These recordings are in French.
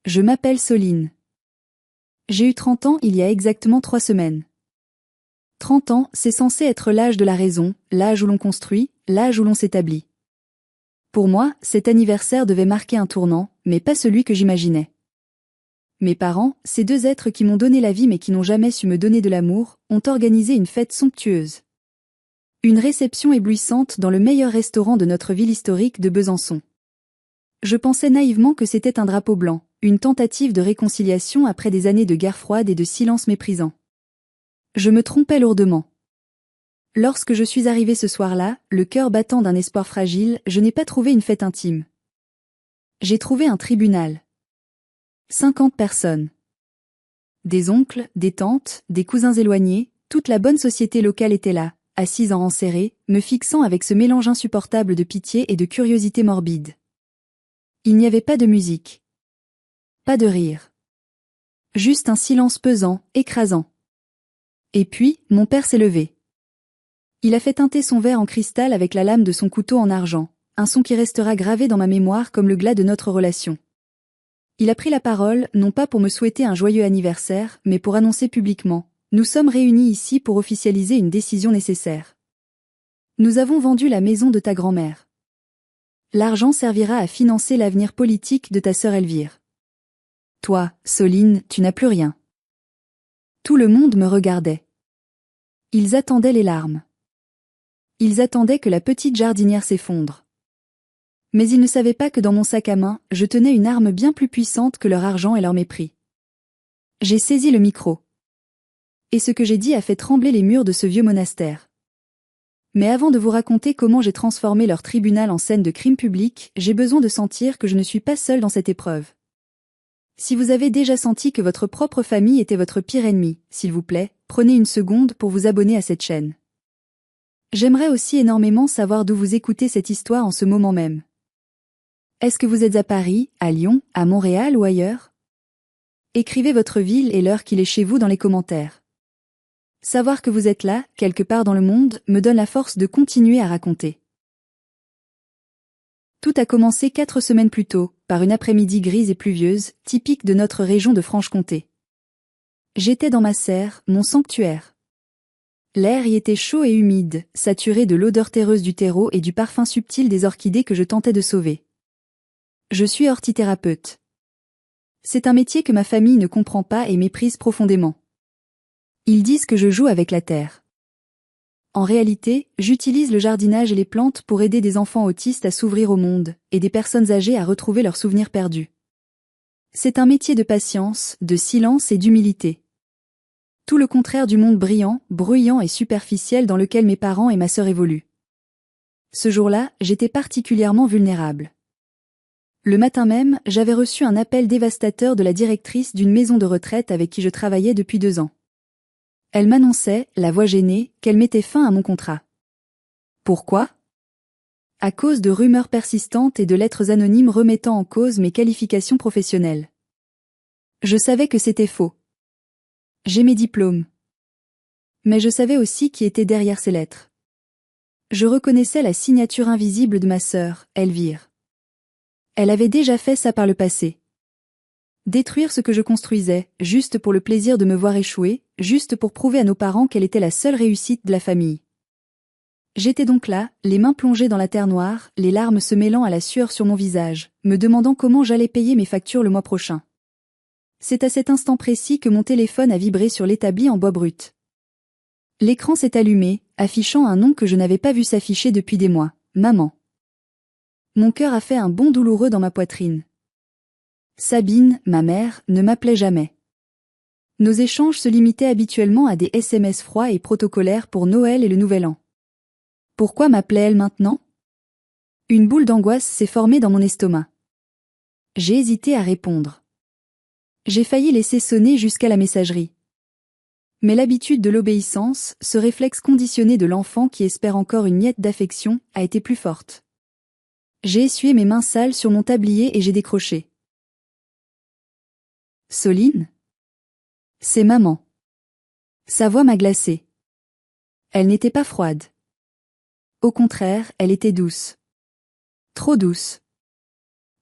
Je m'appelle Soline. J'ai eu 30 ans il y a exactement 3 semaines. 30 ans, c'est censé être l'âge de la raison, l'âge où l'on construit, l'âge où l'on s'établit. Pour moi, cet anniversaire devait marquer un tournant, mais pas celui que j'imaginais. Mes parents, ces deux êtres qui m'ont donné la vie mais qui n'ont jamais su me donner de l'amour, ont organisé une fête somptueuse. Une réception éblouissante dans le meilleur restaurant de notre ville historique de Besançon. Je pensais naïvement que c'était un drapeau blanc, une tentative de réconciliation après des années de guerre froide et de silence méprisant. Je me trompais lourdement. Lorsque je suis arrivée ce soir-là, le cœur battant d'un espoir fragile, je n'ai pas trouvé une fête intime. J'ai trouvé un tribunal. 50 personnes. Des oncles, des tantes, des cousins éloignés, toute la bonne société locale était là, assise en rang serré, me fixant avec ce mélange insupportable de pitié et de curiosité morbide. Il n'y avait pas de musique. Pas de rire. Juste un silence pesant, écrasant. Et puis, mon père s'est levé. Il a fait teinter son verre en cristal avec la lame de son couteau en argent, un son qui restera gravé dans ma mémoire comme le glas de notre relation. Il a pris la parole, non pas pour me souhaiter un joyeux anniversaire, mais pour annoncer publiquement « Nous sommes réunis ici pour officialiser une décision nécessaire. Nous avons vendu la maison de ta grand-mère. L'argent servira à financer l'avenir politique de ta sœur Elvire. Toi, Soline, tu n'as plus rien. » Tout le monde me regardait. Ils attendaient les larmes. Ils attendaient que la petite jardinière s'effondre. Mais ils ne savaient pas que dans mon sac à main, je tenais une arme bien plus puissante que leur argent et leur mépris. J'ai saisi le micro. Et ce que j'ai dit a fait trembler les murs de ce vieux monastère. Mais avant de vous raconter comment j'ai transformé leur tribunal en scène de crime public, j'ai besoin de sentir que je ne suis pas seule dans cette épreuve. Si vous avez déjà senti que votre propre famille était votre pire ennemi, s'il vous plaît, prenez une seconde pour vous abonner à cette chaîne. J'aimerais aussi énormément savoir d'où vous écoutez cette histoire en ce moment même. Est-ce que vous êtes à Paris, à Lyon, à Montréal ou ailleurs? Écrivez votre ville et l'heure qu'il est chez vous dans les commentaires. Savoir que vous êtes là, quelque part dans le monde, me donne la force de continuer à raconter. Tout a commencé 4 semaines plus tôt, par une après-midi grise et pluvieuse, typique de notre région de Franche-Comté. J'étais dans ma serre, mon sanctuaire. L'air y était chaud et humide, saturé de l'odeur terreuse du terreau et du parfum subtil des orchidées que je tentais de sauver. Je suis hortithérapeute. C'est un métier que ma famille ne comprend pas et méprise profondément. Ils disent que je joue avec la terre. En réalité, j'utilise le jardinage et les plantes pour aider des enfants autistes à s'ouvrir au monde, et des personnes âgées à retrouver leurs souvenirs perdus. C'est un métier de patience, de silence et d'humilité. Tout le contraire du monde brillant, bruyant et superficiel dans lequel mes parents et ma sœur évoluent. Ce jour-là, j'étais particulièrement vulnérable. Le matin même, j'avais reçu un appel dévastateur de la directrice d'une maison de retraite avec qui je travaillais depuis 2 ans. Elle m'annonçait, la voix gênée, qu'elle mettait fin à mon contrat. Pourquoi? À cause de rumeurs persistantes et de lettres anonymes remettant en cause mes qualifications professionnelles. Je savais que c'était faux. J'ai mes diplômes. Mais je savais aussi qui était derrière ces lettres. Je reconnaissais la signature invisible de ma sœur, Elvire. Elle avait déjà fait ça par le passé. Détruire ce que je construisais, juste pour le plaisir de me voir échouer, juste pour prouver à nos parents qu'elle était la seule réussite de la famille. J'étais donc là, les mains plongées dans la terre noire, les larmes se mêlant à la sueur sur mon visage, me demandant comment j'allais payer mes factures le mois prochain. C'est à cet instant précis que mon téléphone a vibré sur l'établi en bois brut. L'écran s'est allumé, affichant un nom que je n'avais pas vu s'afficher depuis des mois, maman. Mon cœur a fait un bond douloureux dans ma poitrine. Sabine, ma mère, ne m'appelait jamais. Nos échanges se limitaient habituellement à des SMS froids et protocolaires pour Noël et le Nouvel An. Pourquoi m'appelait-elle maintenant? Une boule d'angoisse s'est formée dans mon estomac. J'ai hésité à répondre. J'ai failli laisser sonner jusqu'à la messagerie. Mais l'habitude de l'obéissance, ce réflexe conditionné de l'enfant qui espère encore une miette d'affection, a été plus forte. J'ai essuyé mes mains sales sur mon tablier et j'ai décroché. Soline? C'est maman. Sa voix m'a glacée. Elle n'était pas froide. Au contraire, elle était douce. Trop douce.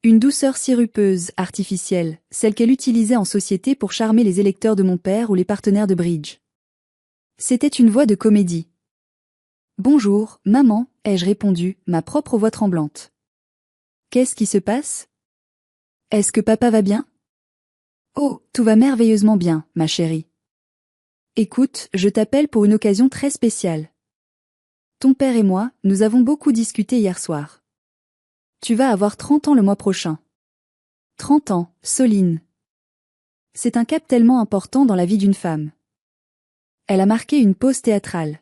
Une douceur sirupeuse, artificielle, celle qu'elle utilisait en société pour charmer les électeurs de mon père ou les partenaires de bridge. C'était une voix de comédie. « Bonjour, maman », ai-je répondu, ma propre voix tremblante. « Qu'est-ce qui se passe ? Est-ce que papa va bien ? » « Oh, tout va merveilleusement bien, ma chérie. Écoute, je t'appelle pour une occasion très spéciale. Ton père et moi, nous avons beaucoup discuté hier soir. Tu vas avoir 30 ans le mois prochain. 30 ans, Soline. C'est un cap tellement important dans la vie d'une femme. Elle a marqué une pause théâtrale.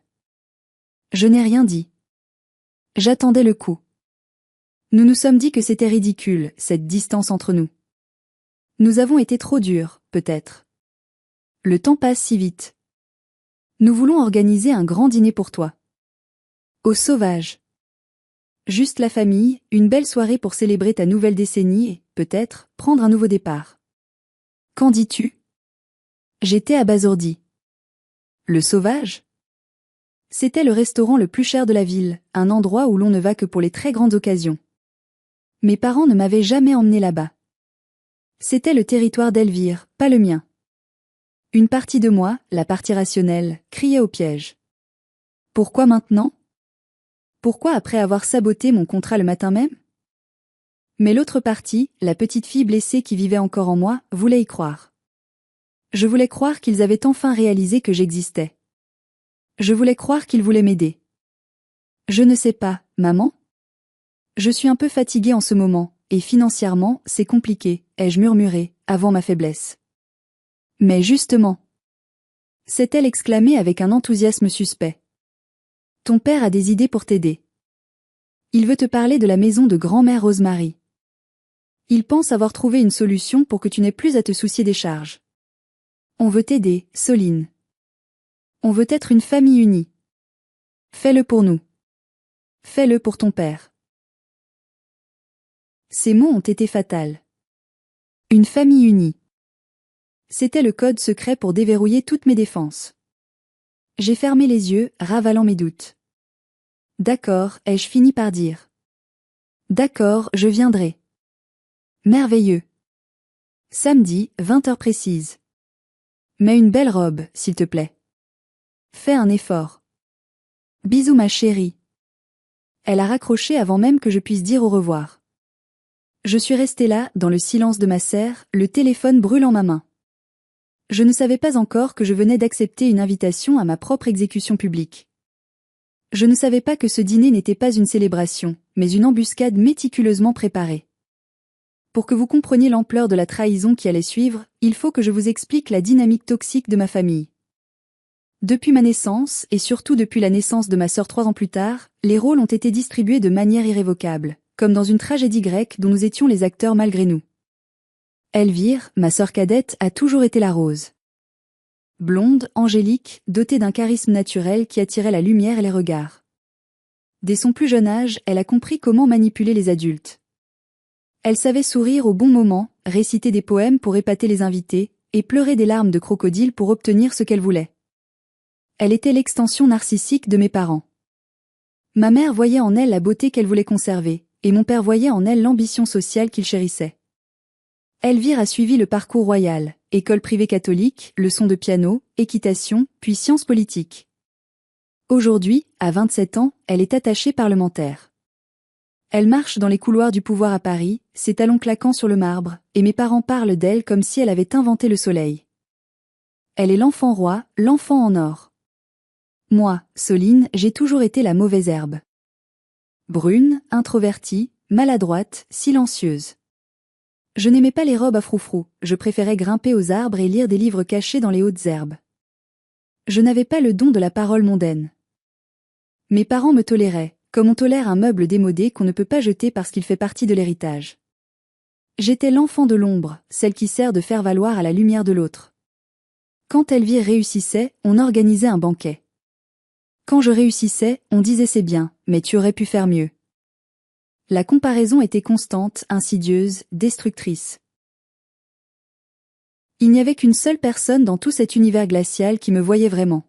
Je n'ai rien dit. J'attendais le coup. Nous nous sommes dit que c'était ridicule, cette distance entre nous. Nous avons été trop durs, peut-être. Le temps passe si vite. Nous voulons organiser un grand dîner pour toi. Au Sauvage. Juste la famille, une belle soirée pour célébrer ta nouvelle décennie et, peut-être, prendre un nouveau départ. Qu'en dis-tu ? J'étais abasourdi. Le Sauvage ? C'était le restaurant le plus cher de la ville, un endroit où l'on ne va que pour les très grandes occasions. Mes parents ne m'avaient jamais emmené là-bas. C'était le territoire d'Elvire, pas le mien. Une partie de moi, la partie rationnelle, criait au piège. Pourquoi maintenant ? Pourquoi après avoir saboté mon contrat le matin même ? Mais l'autre partie, la petite fille blessée qui vivait encore en moi, voulait y croire. Je voulais croire qu'ils avaient enfin réalisé que j'existais. Je voulais croire qu'ils voulaient m'aider. Je ne sais pas, maman ? Je suis un peu fatiguée en ce moment, et financièrement, c'est compliqué, ai-je murmuré, avant ma faiblesse. Mais justement, s'est-elle exclamée avec un enthousiasme suspect. Ton père a des idées pour t'aider. Il veut te parler de la maison de grand-mère Rosemary. Il pense avoir trouvé une solution pour que tu n'aies plus à te soucier des charges. On veut t'aider, Soline. On veut être une famille unie. Fais-le pour nous. Fais-le pour ton père. Ces mots ont été fatals. Une famille unie. C'était le code secret pour déverrouiller toutes mes défenses. J'ai fermé les yeux, ravalant mes doutes. D'accord, ai-je fini par dire. D'accord, je viendrai. Merveilleux. Samedi, 20 heures précises. Mets une belle robe, s'il te plaît. Fais un effort. Bisous ma chérie. Elle a raccroché avant même que je puisse dire au revoir. Je suis restée là, dans le silence de ma serre, le téléphone brûle en ma main. Je ne savais pas encore que je venais d'accepter une invitation à ma propre exécution publique. Je ne savais pas que ce dîner n'était pas une célébration, mais une embuscade méticuleusement préparée. Pour que vous compreniez l'ampleur de la trahison qui allait suivre, il faut que je vous explique la dynamique toxique de ma famille. Depuis ma naissance, et surtout depuis la naissance de ma sœur 3 ans plus tard, les rôles ont été distribués de manière irrévocable, comme dans une tragédie grecque dont nous étions les acteurs malgré nous. Elvire, ma sœur cadette, a toujours été la rose. Blonde, angélique, dotée d'un charisme naturel qui attirait la lumière et les regards. Dès son plus jeune âge, elle a compris comment manipuler les adultes. Elle savait sourire au bon moment, réciter des poèmes pour épater les invités, et pleurer des larmes de crocodile pour obtenir ce qu'elle voulait. Elle était l'extension narcissique de mes parents. Ma mère voyait en elle la beauté qu'elle voulait conserver, et mon père voyait en elle l'ambition sociale qu'il chérissait. Elvire a suivi le parcours royal, école privée catholique, leçons de piano, équitation, puis sciences politiques. Aujourd'hui, à 27 ans, elle est attachée parlementaire. Elle marche dans les couloirs du pouvoir à Paris, ses talons claquant sur le marbre, et mes parents parlent d'elle comme si elle avait inventé le soleil. Elle est l'enfant roi, l'enfant en or. Moi, Soline, j'ai toujours été la mauvaise herbe. Brune, introvertie, maladroite, silencieuse. Je n'aimais pas les robes à froufrou, je préférais grimper aux arbres et lire des livres cachés dans les hautes herbes. Je n'avais pas le don de la parole mondaine. Mes parents me toléraient, comme on tolère un meuble démodé qu'on ne peut pas jeter parce qu'il fait partie de l'héritage. J'étais l'enfant de l'ombre, celle qui sert de faire valoir à la lumière de l'autre. Quand Elvire réussissait, on organisait un banquet. Quand je réussissais, on disait c'est bien, mais tu aurais pu faire mieux. La comparaison était constante, insidieuse, destructrice. Il n'y avait qu'une seule personne dans tout cet univers glacial qui me voyait vraiment.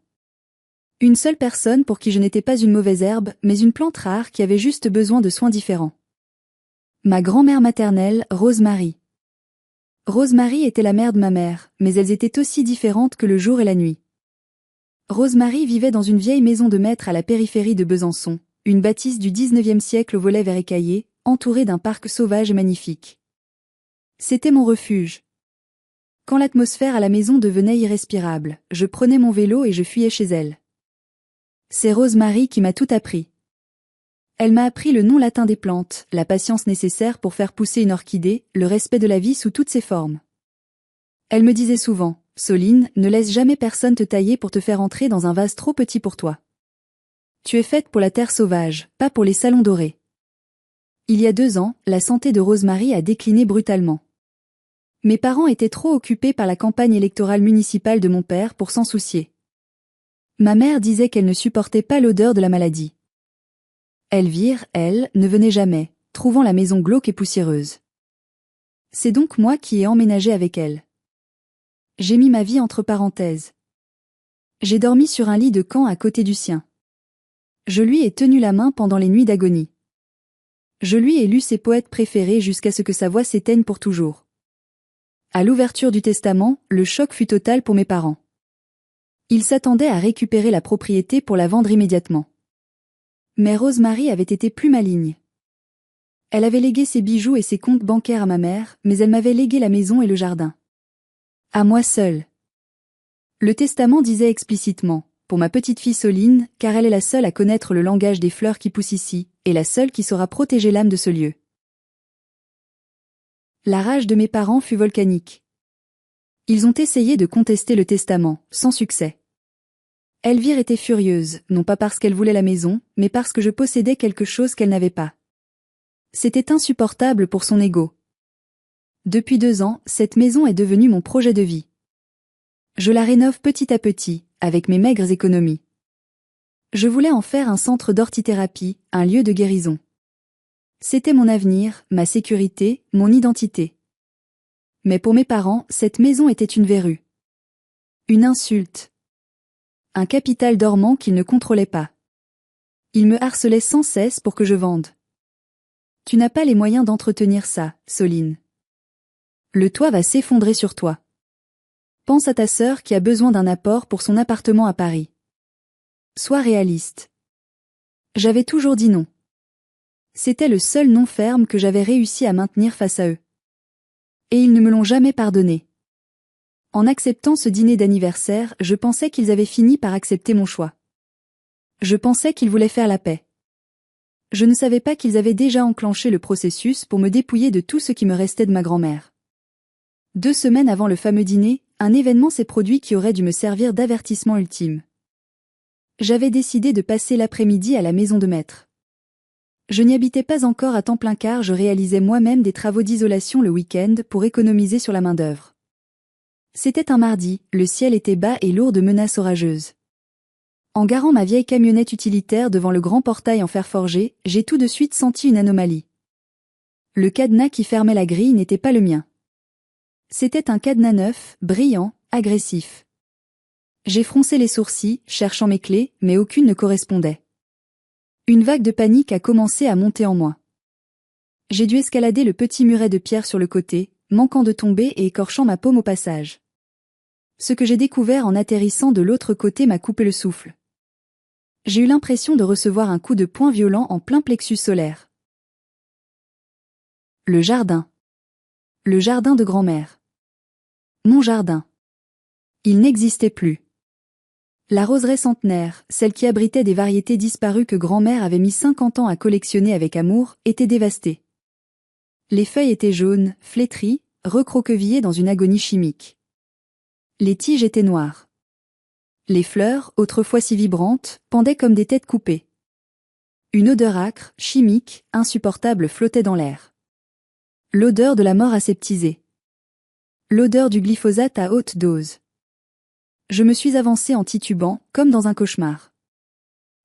Une seule personne pour qui je n'étais pas une mauvaise herbe, mais une plante rare qui avait juste besoin de soins différents. Ma grand-mère maternelle, Rosemary. Rosemary était la mère de ma mère, mais elles étaient aussi différentes que le jour et la nuit. Rosemary vivait dans une vieille maison de maître à la périphérie de Besançon, une bâtisse du 19e siècle au volet vert écaillé, entourée d'un parc sauvage et magnifique. C'était mon refuge. Quand l'atmosphère à la maison devenait irrespirable, je prenais mon vélo et je fuyais chez elle. C'est Rosemary qui m'a tout appris. Elle m'a appris le nom latin des plantes, la patience nécessaire pour faire pousser une orchidée, le respect de la vie sous toutes ses formes. Elle me disait souvent, Soline, ne laisse jamais personne te tailler pour te faire entrer dans un vase trop petit pour toi. Tu es faite pour la terre sauvage, pas pour les salons dorés. Il y a 2 ans, la santé de Rosemary a décliné brutalement. Mes parents étaient trop occupés par la campagne électorale municipale de mon père pour s'en soucier. Ma mère disait qu'elle ne supportait pas l'odeur de la maladie. Elvire, elle, ne venait jamais, trouvant la maison glauque et poussiéreuse. C'est donc moi qui ai emménagé avec elle. J'ai mis ma vie entre parenthèses. J'ai dormi sur un lit de camp à côté du sien. Je lui ai tenu la main pendant les nuits d'agonie. Je lui ai lu ses poètes préférés jusqu'à ce que sa voix s'éteigne pour toujours. À l'ouverture du testament, le choc fut total pour mes parents. Ils s'attendaient à récupérer la propriété pour la vendre immédiatement. Mais Rosemary avait été plus maligne. Elle avait légué ses bijoux et ses comptes bancaires à ma mère, mais elle m'avait légué la maison et le jardin. À moi seule. Le testament disait explicitement, pour ma petite fille Soline, car elle est la seule à connaître le langage des fleurs qui poussent ici, et la seule qui saura protéger l'âme de ce lieu. La rage de mes parents fut volcanique. Ils ont essayé de contester le testament, sans succès. Elvire était furieuse, non pas parce qu'elle voulait la maison, mais parce que je possédais quelque chose qu'elle n'avait pas. C'était insupportable pour son ego. Depuis 2 ans, cette maison est devenue mon projet de vie. Je la rénove petit à petit, avec mes maigres économies. Je voulais en faire un centre d'orthithérapie, un lieu de guérison. C'était mon avenir, ma sécurité, mon identité. Mais pour mes parents, cette maison était une verrue. Une insulte. Un capital dormant qu'ils ne contrôlaient pas. Ils me harcelaient sans cesse pour que je vende. Tu n'as pas les moyens d'entretenir ça, Soline. Le toit va s'effondrer sur toi. Pense à ta sœur qui a besoin d'un apport pour son appartement à Paris. Sois réaliste. J'avais toujours dit non. C'était le seul non ferme que j'avais réussi à maintenir face à eux. Et ils ne me l'ont jamais pardonné. En acceptant ce dîner d'anniversaire, je pensais qu'ils avaient fini par accepter mon choix. Je pensais qu'ils voulaient faire la paix. Je ne savais pas qu'ils avaient déjà enclenché le processus pour me dépouiller de tout ce qui me restait de ma grand-mère. 2 semaines avant le fameux dîner, un événement s'est produit qui aurait dû me servir d'avertissement ultime. J'avais décidé de passer l'après-midi à la maison de maître. Je n'y habitais pas encore à temps plein car je réalisais moi-même des travaux d'isolation le week-end pour économiser sur la main-d'œuvre. C'était un mardi, le ciel était bas et lourd de menaces orageuses. En garant ma vieille camionnette utilitaire devant le grand portail en fer forgé, j'ai tout de suite senti une anomalie. Le cadenas qui fermait la grille n'était pas le mien. C'était un cadenas neuf, brillant, agressif. J'ai froncé les sourcils, cherchant mes clés, mais aucune ne correspondait. Une vague de panique a commencé à monter en moi. J'ai dû escalader le petit muret de pierre sur le côté, manquant de tomber et écorchant ma paume au passage. Ce que j'ai découvert en atterrissant de l'autre côté m'a coupé le souffle. J'ai eu l'impression de recevoir un coup de poing violent en plein plexus solaire. Le jardin. Le jardin de grand-mère. Mon jardin. Il n'existait plus. La roseraie centenaire, celle qui abritait des variétés disparues que grand-mère avait mis 50 ans à collectionner avec amour, était dévastée. Les feuilles étaient jaunes, flétries, recroquevillées dans une agonie chimique. Les tiges étaient noires. Les fleurs, autrefois si vibrantes, pendaient comme des têtes coupées. Une odeur âcre, chimique, insupportable flottait dans l'air. L'odeur de la mort aseptisée. L'odeur du glyphosate à haute dose. Je me suis avancée en titubant, comme dans un cauchemar.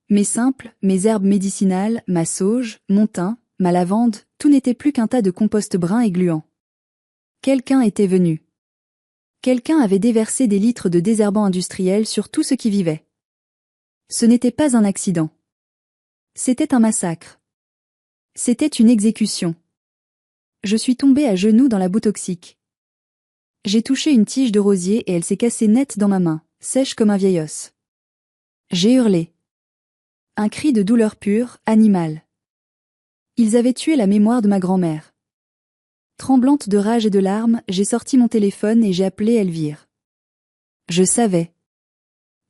Mes simples, mes herbes médicinales, ma sauge, mon thym, ma lavande, tout n'était plus qu'un tas de compost brun et gluant. Quelqu'un était venu. Quelqu'un avait déversé des litres de désherbant industriel sur tout ce qui vivait. Ce n'était pas un accident. C'était un massacre. C'était une exécution. Je suis tombée à genoux dans la boue toxique. J'ai touché une tige de rosier et elle s'est cassée net dans ma main, sèche comme un vieil os. J'ai hurlé. Un cri de douleur pure, animal. Ils avaient tué la mémoire de ma grand-mère. Tremblante de rage et de larmes, j'ai sorti mon téléphone et j'ai appelé Elvire. Je savais.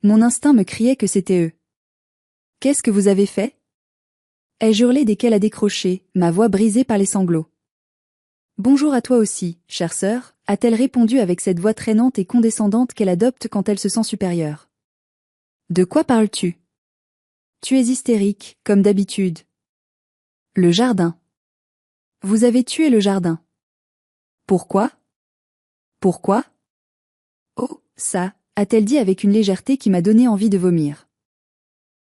Mon instinct me criait que c'était eux. Qu'est-ce que vous avez fait? Ai-je hurlé dès qu'elle a décroché, ma voix brisée par les sanglots. Bonjour à toi aussi, chère sœur, a-t-elle répondu avec cette voix traînante et condescendante qu'elle adopte quand elle se sent supérieure. De quoi parles-tu? Tu es hystérique, comme d'habitude. Le jardin. Vous avez tué le jardin. Pourquoi? Pourquoi? Oh, ça, a-t-elle dit avec une légèreté qui m'a donné envie de vomir.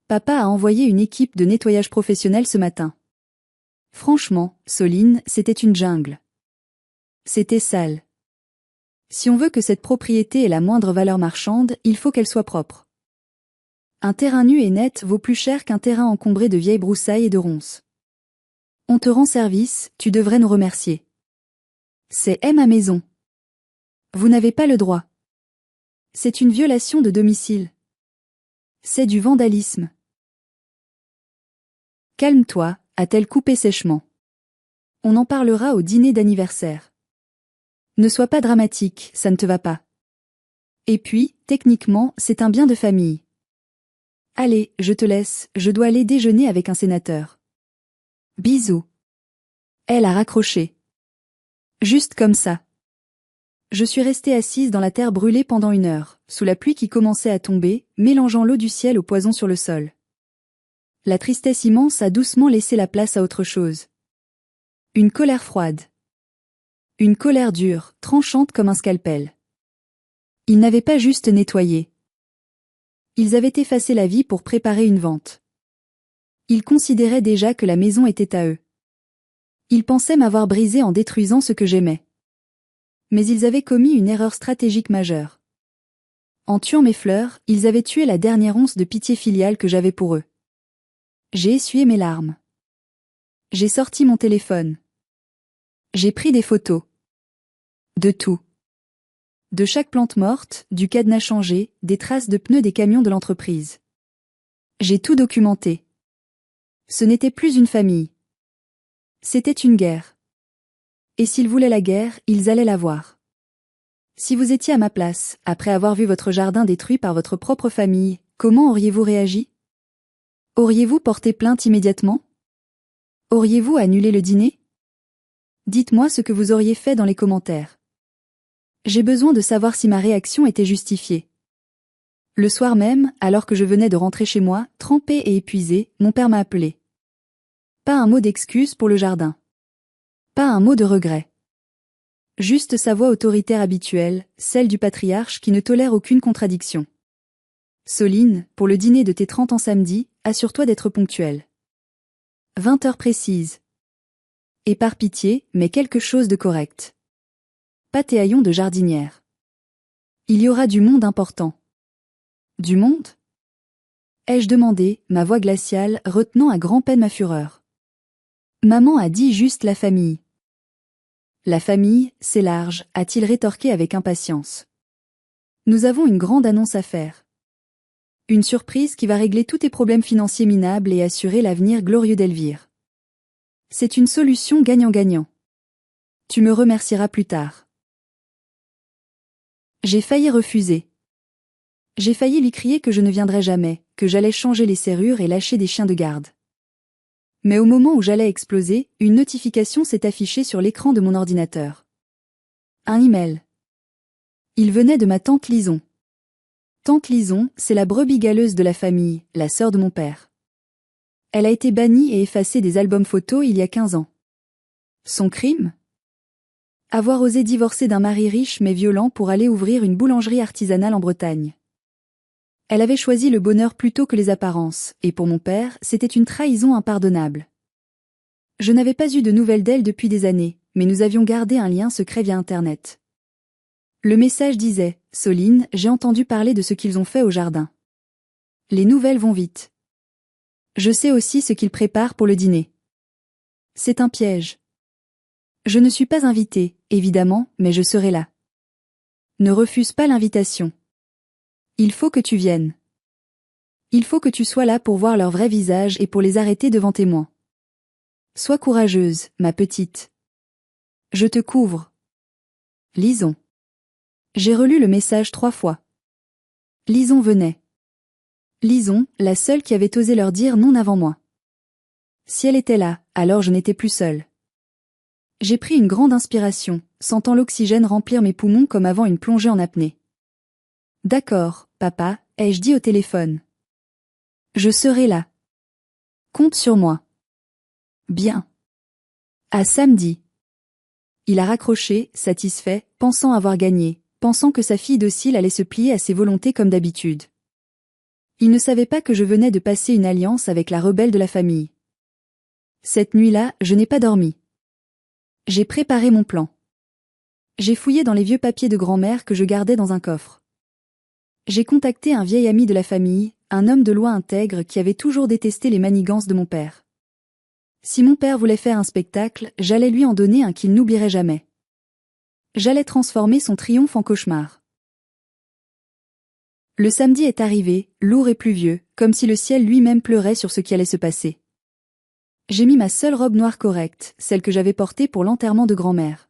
Papa a envoyé une équipe de nettoyage professionnel ce matin. Franchement, Soline, c'était une jungle. C'était sale. Si on veut que cette propriété ait la moindre valeur marchande, il faut qu'elle soit propre. Un terrain nu et net vaut plus cher qu'un terrain encombré de vieilles broussailles et de ronces. On te rend service, tu devrais nous remercier. C'est ma maison. Vous n'avez pas le droit. C'est une violation de domicile. C'est du vandalisme. Calme-toi, a-t-elle coupé sèchement. On en parlera au dîner d'anniversaire. Ne sois pas dramatique, ça ne te va pas. Et puis, techniquement, c'est un bien de famille. Allez, je te laisse, je dois aller déjeuner avec un sénateur. Bisous. Elle a raccroché. Juste comme ça. Je suis restée assise dans la terre brûlée pendant 1 heure, sous la pluie qui commençait à tomber, mélangeant l'eau du ciel au poison sur le sol. La tristesse immense a doucement laissé la place à autre chose. Une colère froide. Une colère dure, tranchante comme un scalpel. Ils n'avaient pas juste nettoyé. Ils avaient effacé la vie pour préparer une vente. Ils considéraient déjà que la maison était à eux. Ils pensaient m'avoir brisé en détruisant ce que j'aimais. Mais ils avaient commis une erreur stratégique majeure. En tuant mes fleurs, ils avaient tué la dernière once de pitié filiale que j'avais pour eux. J'ai essuyé mes larmes. J'ai sorti mon téléphone. J'ai pris des photos. De tout. De chaque plante morte, du cadenas changé, des traces de pneus des camions de l'entreprise. J'ai tout documenté. Ce n'était plus une famille. C'était une guerre. Et s'ils voulaient la guerre, ils allaient la voir. Si vous étiez à ma place, après avoir vu votre jardin détruit par votre propre famille, comment auriez-vous réagi? Auriez-vous porté plainte immédiatement? Auriez-vous annulé le dîner? Dites-moi ce que vous auriez fait dans les commentaires. J'ai besoin de savoir si ma réaction était justifiée. Le soir même, alors que je venais de rentrer chez moi, trempée et épuisée, mon père m'a appelé. Pas un mot d'excuse pour le jardin. Pas un mot de regret. Juste sa voix autoritaire habituelle, celle du patriarche qui ne tolère aucune contradiction. Soline, pour le dîner de tes 30 ans samedi, assure-toi d'être ponctuelle. 20 heures précises. Et par pitié, mais quelque chose de correct. Pas tes haillons de jardinière. Il y aura du monde important. Du monde? Ai-je demandé, ma voix glaciale, retenant à grand-peine ma fureur. Maman a dit juste la famille. La famille, c'est large, a-t-il rétorqué avec impatience. Nous avons une grande annonce à faire. Une surprise qui va régler tous tes problèmes financiers minables et assurer l'avenir glorieux d'Elvire. C'est une solution gagnant-gagnant. Tu me remercieras plus tard. J'ai failli refuser. J'ai failli lui crier que je ne viendrais jamais, que j'allais changer les serrures et lâcher des chiens de garde. Mais au moment où j'allais exploser, une notification s'est affichée sur l'écran de mon ordinateur. Un email. Il venait de ma tante Lison. Tante Lison, c'est la brebis galeuse de la famille, la sœur de mon père. Elle a été bannie et effacée des albums photos il y a 15 ans. Son crime? Avoir osé divorcer d'un mari riche mais violent pour aller ouvrir une boulangerie artisanale en Bretagne. Elle avait choisi le bonheur plutôt que les apparences, et pour mon père, c'était une trahison impardonnable. Je n'avais pas eu de nouvelles d'elle depuis des années, mais nous avions gardé un lien secret via Internet. Le message disait « Soline, j'ai entendu parler de ce qu'ils ont fait au jardin. Les nouvelles vont vite. Je sais aussi ce qu'ils préparent pour le dîner. C'est un piège. Je ne suis pas invitée, évidemment, mais je serai là. Ne refuse pas l'invitation. Il faut que tu viennes. Il faut que tu sois là pour voir leur vrai visage et pour les arrêter devant témoins. Sois courageuse, ma petite. Je te couvre. Lison. J'ai relu le message 3 fois. Lison venait. Lison, la seule qui avait osé leur dire non avant moi. Si elle était là, alors je n'étais plus seule. J'ai pris une grande inspiration, sentant l'oxygène remplir mes poumons comme avant une plongée en apnée. D'accord, papa, ai-je dit au téléphone. Je serai là. Compte sur moi. Bien. À samedi. Il a raccroché, satisfait, pensant avoir gagné, pensant que sa fille docile allait se plier à ses volontés comme d'habitude. Il ne savait pas que je venais de passer une alliance avec la rebelle de la famille. Cette nuit-là, je n'ai pas dormi. J'ai préparé mon plan. J'ai fouillé dans les vieux papiers de grand-mère que je gardais dans un coffre. J'ai contacté un vieil ami de la famille, un homme de loi intègre qui avait toujours détesté les manigances de mon père. Si mon père voulait faire un spectacle, j'allais lui en donner un qu'il n'oublierait jamais. J'allais transformer son triomphe en cauchemar. Le samedi est arrivé, lourd et pluvieux, comme si le ciel lui-même pleurait sur ce qui allait se passer. J'ai mis ma seule robe noire correcte, celle que j'avais portée pour l'enterrement de grand-mère.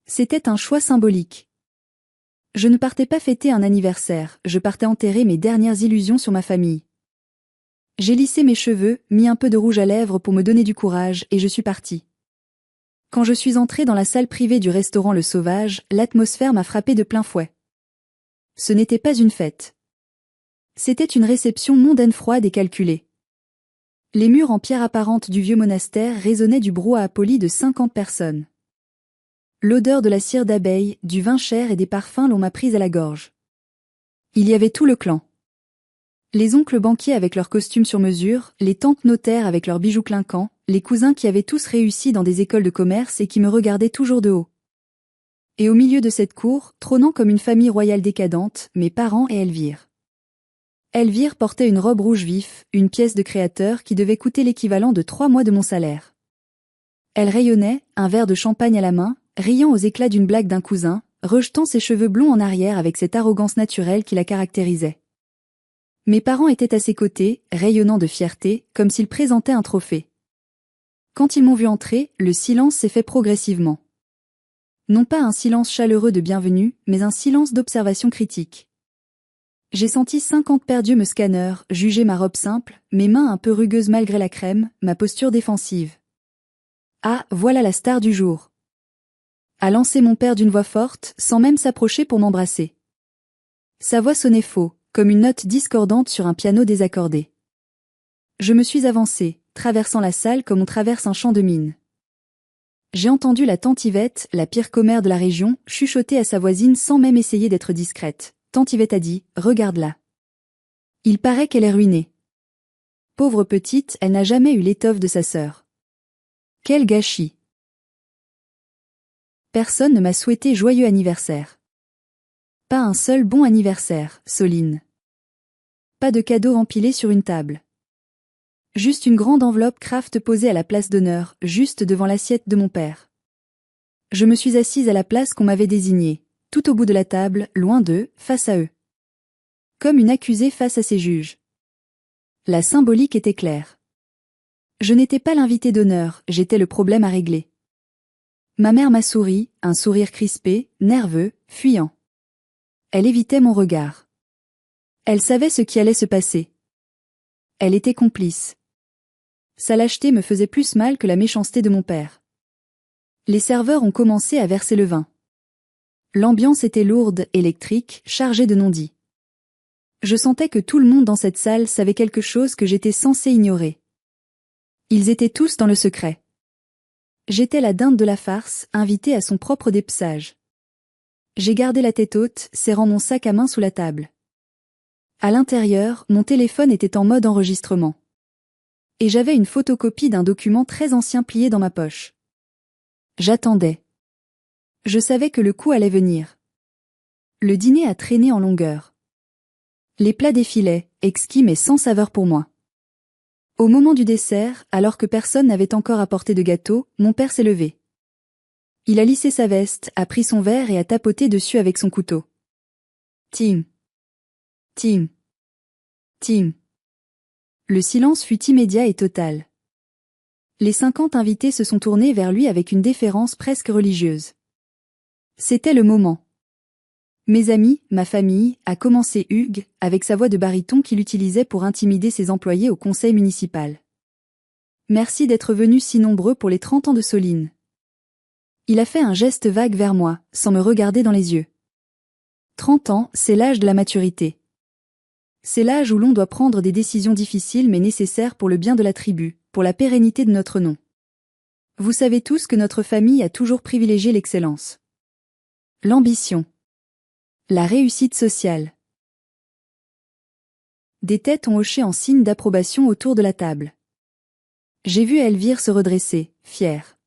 C'était un choix symbolique. Je ne partais pas fêter un anniversaire, je partais enterrer mes dernières illusions sur ma famille. J'ai lissé mes cheveux, mis un peu de rouge à lèvres pour me donner du courage, et je suis partie. Quand je suis entrée dans la salle privée du restaurant Le Sauvage, l'atmosphère m'a frappée de plein fouet. Ce n'était pas une fête. C'était une réception mondaine froide et calculée. Les murs en pierre apparente du vieux monastère résonnaient du brouhaha poli de 50 personnes. L'odeur de la cire d'abeille, du vin cher et des parfums l'on m'a prise à la gorge. Il y avait tout le clan. Les oncles banquiers avec leurs costumes sur mesure, les tantes notaires avec leurs bijoux clinquants, les cousins qui avaient tous réussi dans des écoles de commerce et qui me regardaient toujours de haut. Et au milieu de cette cour, trônant comme une famille royale décadente, mes parents et Elvire. Elvire portait une robe rouge vif, une pièce de créateur qui devait coûter l'équivalent de 3 mois de mon salaire. Elle rayonnait, un verre de champagne à la main, riant aux éclats d'une blague d'un cousin, rejetant ses cheveux blonds en arrière avec cette arrogance naturelle qui la caractérisait. Mes parents étaient à ses côtés, rayonnant de fierté, comme s'ils présentaient un trophée. Quand ils m'ont vu entrer, le silence s'est fait progressivement. Non pas un silence chaleureux de bienvenue, mais un silence d'observation critique. J'ai senti 50 paires d'yeux me scanner, juger ma robe simple, mes mains un peu rugueuses malgré la crème, ma posture défensive. Ah, voilà la star du jour. A lancé mon père d'une voix forte, sans même s'approcher pour m'embrasser. Sa voix sonnait faux, comme une note discordante sur un piano désaccordé. Je me suis avancée, traversant la salle comme on traverse un champ de mine. J'ai entendu la tante Yvette, la pire commère de la région, chuchoter à sa voisine sans même essayer d'être discrète. Tante Yvette a dit, « Regarde-la. Il paraît qu'elle est ruinée. Pauvre petite, elle n'a jamais eu l'étoffe de sa sœur. Quel gâchis. » Personne ne m'a souhaité joyeux anniversaire. Pas un seul bon anniversaire, Soline. Pas de cadeaux empilés sur une table. Juste une grande enveloppe Kraft posée à la place d'honneur, juste devant l'assiette de mon père. Je me suis assise à la place qu'on m'avait désignée, tout au bout de la table, loin d'eux, face à eux. Comme une accusée face à ses juges. La symbolique était claire. Je n'étais pas l'invité d'honneur, j'étais le problème à régler. Ma mère m'a souri, un sourire crispé, nerveux, fuyant. Elle évitait mon regard. Elle savait ce qui allait se passer. Elle était complice. Sa lâcheté me faisait plus mal que la méchanceté de mon père. Les serveurs ont commencé à verser le vin. L'ambiance était lourde, électrique, chargée de non-dits. Je sentais que tout le monde dans cette salle savait quelque chose que j'étais censée ignorer. Ils étaient tous dans le secret. J'étais la dinde de la farce, invitée à son propre dépeçage. J'ai gardé la tête haute, serrant mon sac à main sous la table. À l'intérieur, mon téléphone était en mode enregistrement. Et j'avais une photocopie d'un document très ancien plié dans ma poche. J'attendais. Je savais que le coup allait venir. Le dîner a traîné en longueur. Les plats défilaient, exquis mais sans saveur pour moi. Au moment du dessert, alors que personne n'avait encore apporté de gâteau, mon père s'est levé. Il a lissé sa veste, a pris son verre et a tapoté dessus avec son couteau. Tim. Tim. Tim. Le silence fut immédiat et total. Les 50 invités se sont tournés vers lui avec une déférence presque religieuse. C'était le moment. Mes amis, ma famille, a commencé Hugues, avec sa voix de baryton qu'il utilisait pour intimider ses employés au conseil municipal. Merci d'être venus si nombreux pour les 30 ans de Soline. Il a fait un geste vague vers moi, sans me regarder dans les yeux. 30 ans, c'est l'âge de la maturité. C'est l'âge où l'on doit prendre des décisions difficiles mais nécessaires pour le bien de la tribu, pour la pérennité de notre nom. Vous savez tous que notre famille a toujours privilégié l'excellence. L'ambition. La réussite sociale. Des têtes ont hoché en signe d'approbation autour de la table. J'ai vu Elvire se redresser, fière.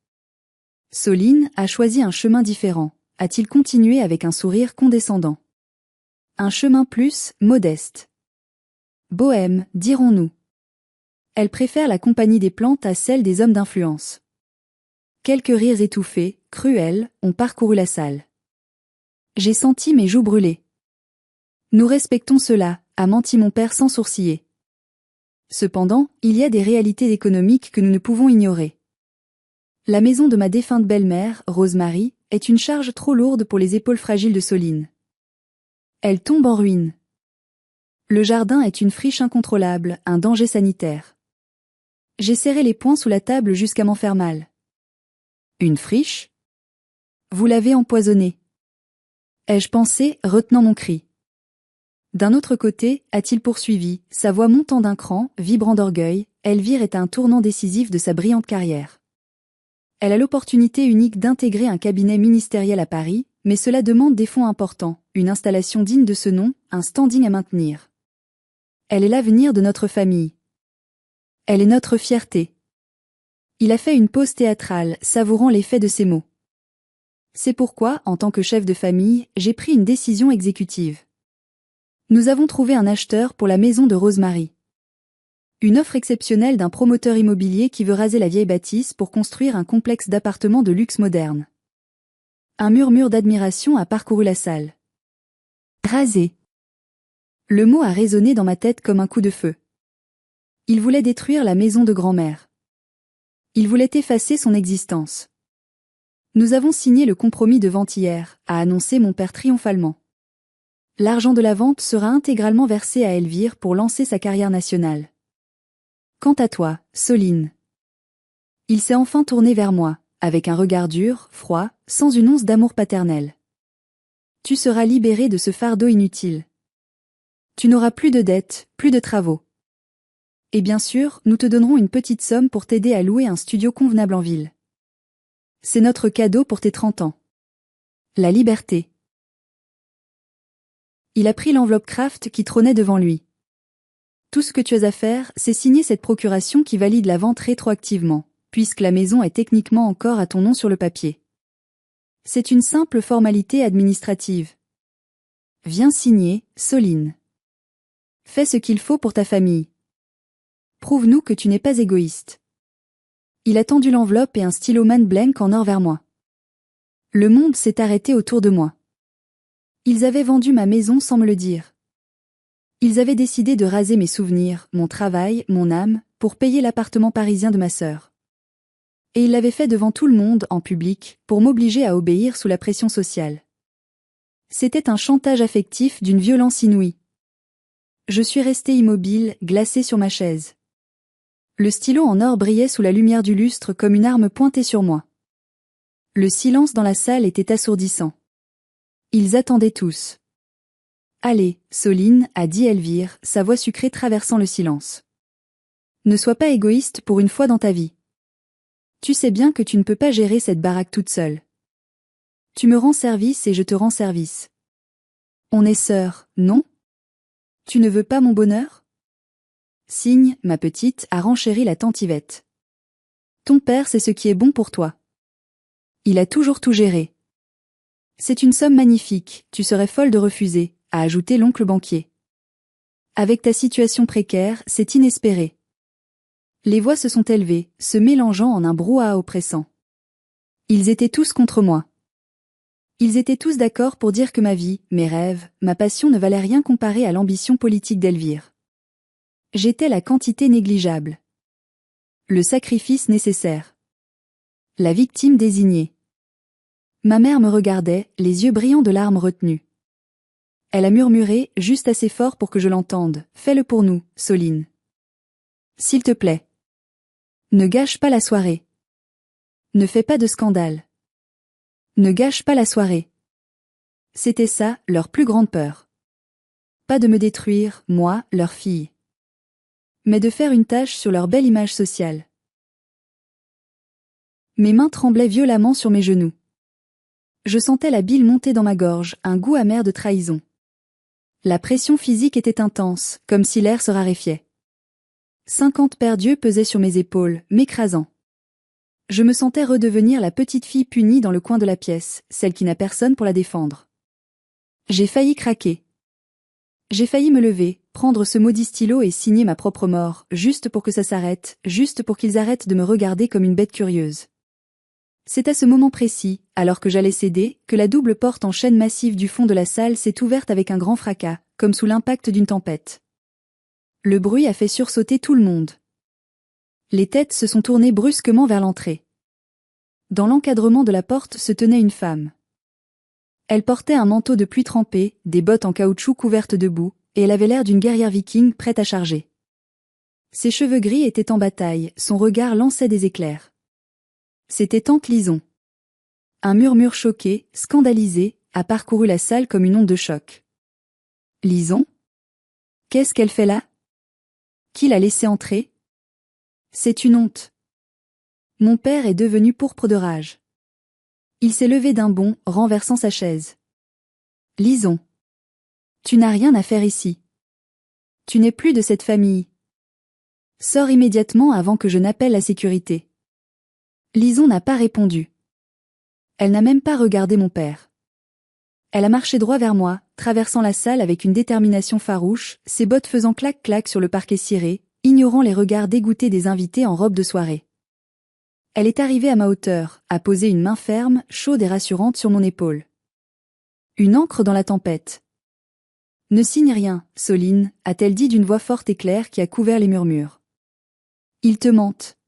Soline a choisi un chemin différent, a-t-il continué avec un sourire condescendant. Un chemin plus modeste. Bohème, dirons-nous. Elle préfère la compagnie des plantes à celle des hommes d'influence. Quelques rires étouffés, cruels, ont parcouru la salle. J'ai senti mes joues brûler. Nous respectons cela, a menti mon père sans sourciller. Cependant, il y a des réalités économiques que nous ne pouvons ignorer. La maison de ma défunte belle-mère, Rosemary, est une charge trop lourde pour les épaules fragiles de Soline. Elle tombe en ruine. Le jardin est une friche incontrôlable, un danger sanitaire. J'ai serré les poings sous la table jusqu'à m'en faire mal. Une friche ? Vous l'avez empoisonnée. Ai-je pensé, retenant mon cri. D'un autre côté, a-t-il poursuivi, sa voix montant d'un cran, vibrant d'orgueil, Elvire est à un tournant décisif de sa brillante carrière. Elle a l'opportunité unique d'intégrer un cabinet ministériel à Paris, mais cela demande des fonds importants, une installation digne de ce nom, un standing à maintenir. Elle est l'avenir de notre famille. Elle est notre fierté. Il a fait une pause théâtrale, savourant l'effet de ses mots. C'est pourquoi, en tant que chef de famille, j'ai pris une décision exécutive. Nous avons trouvé un acheteur pour la maison de Rosemary. Une offre exceptionnelle d'un promoteur immobilier qui veut raser la vieille bâtisse pour construire un complexe d'appartements de luxe moderne. Un murmure d'admiration a parcouru la salle. Raser. Le mot a résonné dans ma tête comme un coup de feu. Il voulait détruire la maison de grand-mère. Il voulait effacer son existence. Nous avons signé le compromis de vente hier, a annoncé mon père triomphalement. L'argent de la vente sera intégralement versé à Elvire pour lancer sa carrière nationale. Quant à toi, Soline. Il s'est enfin tourné vers moi, avec un regard dur, froid, sans une once d'amour paternel. Tu seras libérée de ce fardeau inutile. Tu n'auras plus de dettes, plus de travaux. Et bien sûr, nous te donnerons une petite somme pour t'aider à louer un studio convenable en ville. C'est notre cadeau pour tes 30 ans. La liberté. Il a pris l'enveloppe Kraft qui trônait devant lui. Tout ce que tu as à faire, c'est signer cette procuration qui valide la vente rétroactivement, puisque la maison est techniquement encore à ton nom sur le papier. C'est une simple formalité administrative. Viens signer, Soline. Fais ce qu'il faut pour ta famille. Prouve-nous que tu n'es pas égoïste. Il a tendu l'enveloppe et un stylo Man Blank en or vers moi. Le monde s'est arrêté autour de moi. Ils avaient vendu ma maison sans me le dire. Ils avaient décidé de raser mes souvenirs, mon travail, mon âme, pour payer l'appartement parisien de ma sœur. Et ils l'avaient fait devant tout le monde, en public, pour m'obliger à obéir sous la pression sociale. C'était un chantage affectif d'une violence inouïe. Je suis resté immobile, glacé sur ma chaise. Le stylo en or brillait sous la lumière du lustre comme une arme pointée sur moi. Le silence dans la salle était assourdissant. Ils attendaient tous. Allez, Soline, a dit Elvire, sa voix sucrée traversant le silence. Ne sois pas égoïste pour une fois dans ta vie. Tu sais bien que tu ne peux pas gérer cette baraque toute seule. Tu me rends service et je te rends service. On est sœurs, non? Tu ne veux pas mon bonheur? Signe, ma petite, a renchéri la tante Yvette. Ton père sait ce qui est bon pour toi. Il a toujours tout géré. C'est une somme magnifique, tu serais folle de refuser, a ajouté l'oncle banquier. Avec ta situation précaire, c'est inespéré. Les voix se sont élevées, se mélangeant en un brouhaha oppressant. Ils étaient tous contre moi. Ils étaient tous d'accord pour dire que ma vie, mes rêves, ma passion ne valaient rien comparé à l'ambition politique d'Elvire. J'étais la quantité négligeable. Le sacrifice nécessaire. La victime désignée. Ma mère me regardait, les yeux brillants de larmes retenues. Elle a murmuré, juste assez fort pour que je l'entende, « Fais-le pour nous, Soline. S'il te plaît. Ne gâche pas la soirée. Ne fais pas de scandale. Ne gâche pas la soirée. » C'était ça, leur plus grande peur. Pas de me détruire, moi, leur fille. Mais de faire une tache sur leur belle image sociale. Mes mains tremblaient violemment sur mes genoux. Je sentais la bile monter dans ma gorge, un goût amer de trahison. La pression physique était intense, comme si l'air se raréfiait. 50 paires d'yeux pesaient sur mes épaules, m'écrasant. Je me sentais redevenir la petite fille punie dans le coin de la pièce, celle qui n'a personne pour la défendre. J'ai failli craquer. J'ai failli me lever, prendre ce maudit stylo et signer ma propre mort, juste pour que ça s'arrête, juste pour qu'ils arrêtent de me regarder comme une bête curieuse. C'est à ce moment précis, alors que j'allais céder, que la double porte en chaîne massive du fond de la salle s'est ouverte avec un grand fracas, comme sous l'impact d'une tempête. Le bruit a fait sursauter tout le monde. Les têtes se sont tournées brusquement vers l'entrée. Dans l'encadrement de la porte se tenait une femme. Elle portait un manteau de pluie trempé, des bottes en caoutchouc couvertes de boue, et elle avait l'air d'une guerrière viking prête à charger. Ses cheveux gris étaient en bataille, son regard lançait des éclairs. C'était tante Lison. Un murmure choqué, scandalisé, a parcouru la salle comme une onde de choc. Lison ? Qu'est-ce qu'elle fait là ? Qui l'a laissée entrer ? C'est une honte. Mon père est devenu pourpre de rage. Il s'est levé d'un bond, renversant sa chaise. Lison. Tu n'as rien à faire ici. Tu n'es plus de cette famille. Sors immédiatement avant que je n'appelle la sécurité. Lison n'a pas répondu. Elle n'a même pas regardé mon père. Elle a marché droit vers moi, traversant la salle avec une détermination farouche, ses bottes faisant clac-clac sur le parquet ciré, ignorant les regards dégoûtés des invités en robe de soirée. Elle est arrivée à ma hauteur, a posé une main ferme, chaude et rassurante sur mon épaule. Une ancre dans la tempête. Ne signe rien, Soline, a-t-elle dit d'une voix forte et claire qui a couvert les murmures. Ils te mentent.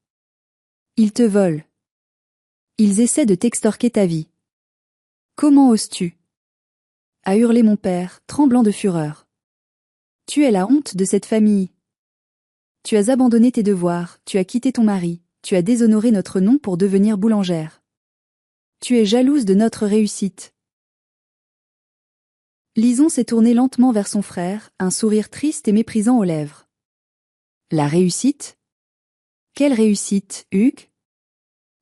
Ils te volent. Ils essaient de t'extorquer ta vie. Comment oses-tu ? A hurlé mon père, tremblant de fureur. Tu es la honte de cette famille. Tu as abandonné tes devoirs, tu as quitté ton mari, tu as déshonoré notre nom pour devenir boulangère. Tu es jalouse de notre réussite. Lison s'est tournée lentement vers son frère, un sourire triste et méprisant aux lèvres. La réussite ? Quelle réussite, Hugues ?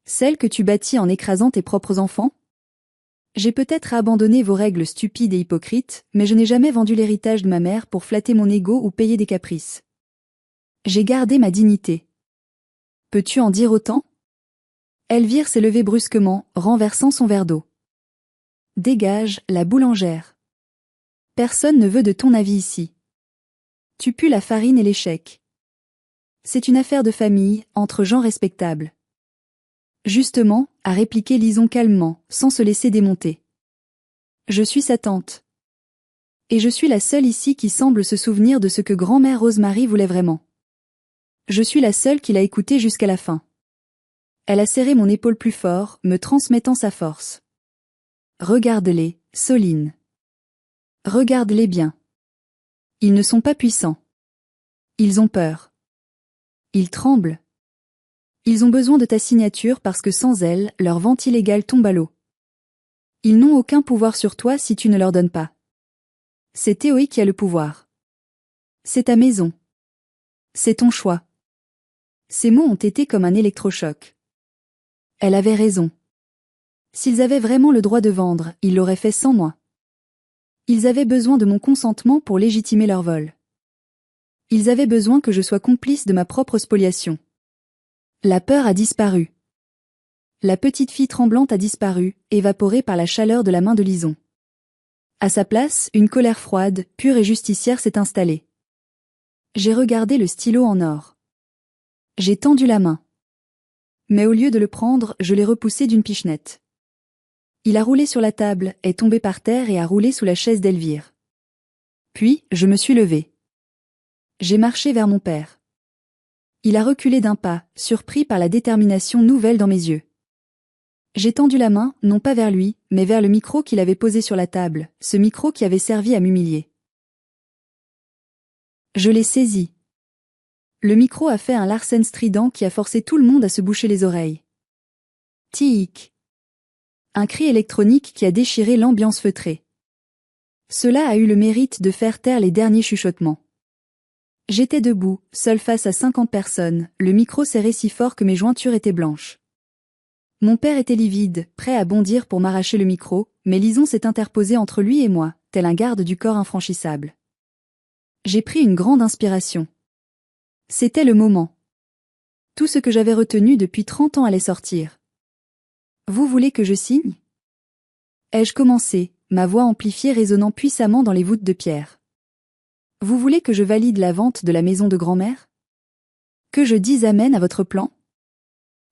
Celle que tu bâtis en écrasant tes propres enfants ? J'ai peut-être abandonné vos règles stupides et hypocrites, mais je n'ai jamais vendu l'héritage de ma mère pour flatter mon ego ou payer des caprices. J'ai gardé ma dignité. Peux-tu en dire autant ? Elvire s'est levée brusquement, renversant son verre d'eau. Dégage, la boulangère. Personne ne veut de ton avis ici. Tu pues la farine et l'échec. C'est une affaire de famille, entre gens respectables. Justement, a répliqué Lison calmement, sans se laisser démonter. Je suis sa tante. Et je suis la seule ici qui semble se souvenir de ce que grand-mère Rosemary voulait vraiment. Je suis la seule qui l'a écouté jusqu'à la fin. Elle a serré mon épaule plus fort, me transmettant sa force. Regarde-les, Soline. Regarde-les bien. Ils ne sont pas puissants. Ils ont peur. Ils tremblent. Ils ont besoin de ta signature parce que sans elle, leur vente illégale tombe à l'eau. Ils n'ont aucun pouvoir sur toi si tu ne leur donnes pas. C'est Théoï qui a le pouvoir. C'est ta maison. C'est ton choix. Ces mots ont été comme un électrochoc. Elle avait raison. S'ils avaient vraiment le droit de vendre, ils l'auraient fait sans moi. Ils avaient besoin de mon consentement pour légitimer leur vol. Ils avaient besoin que je sois complice de ma propre spoliation. La peur a disparu. La petite fille tremblante a disparu, évaporée par la chaleur de la main de Lison. À sa place, une colère froide, pure et justicière s'est installée. J'ai regardé le stylo en or. J'ai tendu la main. Mais au lieu de le prendre, je l'ai repoussé d'une pichenette. Il a roulé sur la table, est tombé par terre et a roulé sous la chaise d'Elvire. Puis, je me suis levée. J'ai marché vers mon père. Il a reculé d'un pas, surpris par la détermination nouvelle dans mes yeux. J'ai tendu la main, non pas vers lui, mais vers le micro qu'il avait posé sur la table, ce micro qui avait servi à m'humilier. Je l'ai saisi. Le micro a fait un Larsen strident qui a forcé tout le monde à se boucher les oreilles. Tic. Un cri électronique qui a déchiré l'ambiance feutrée. Cela a eu le mérite de faire taire les derniers chuchotements. J'étais debout, seul face à 50 personnes, le micro serré si fort que mes jointures étaient blanches. Mon père était livide, prêt à bondir pour m'arracher le micro, mais Lison s'est interposée entre lui et moi, tel un garde du corps infranchissable. J'ai pris une grande inspiration. C'était le moment. Tout ce que j'avais retenu depuis 30 ans allait sortir. Vous voulez que je signe ? Ai-je commencé, ma voix amplifiée résonnant puissamment dans les voûtes de pierre. Vous voulez que je valide la vente de la maison de grand-mère ? Que je dise amen à votre plan ?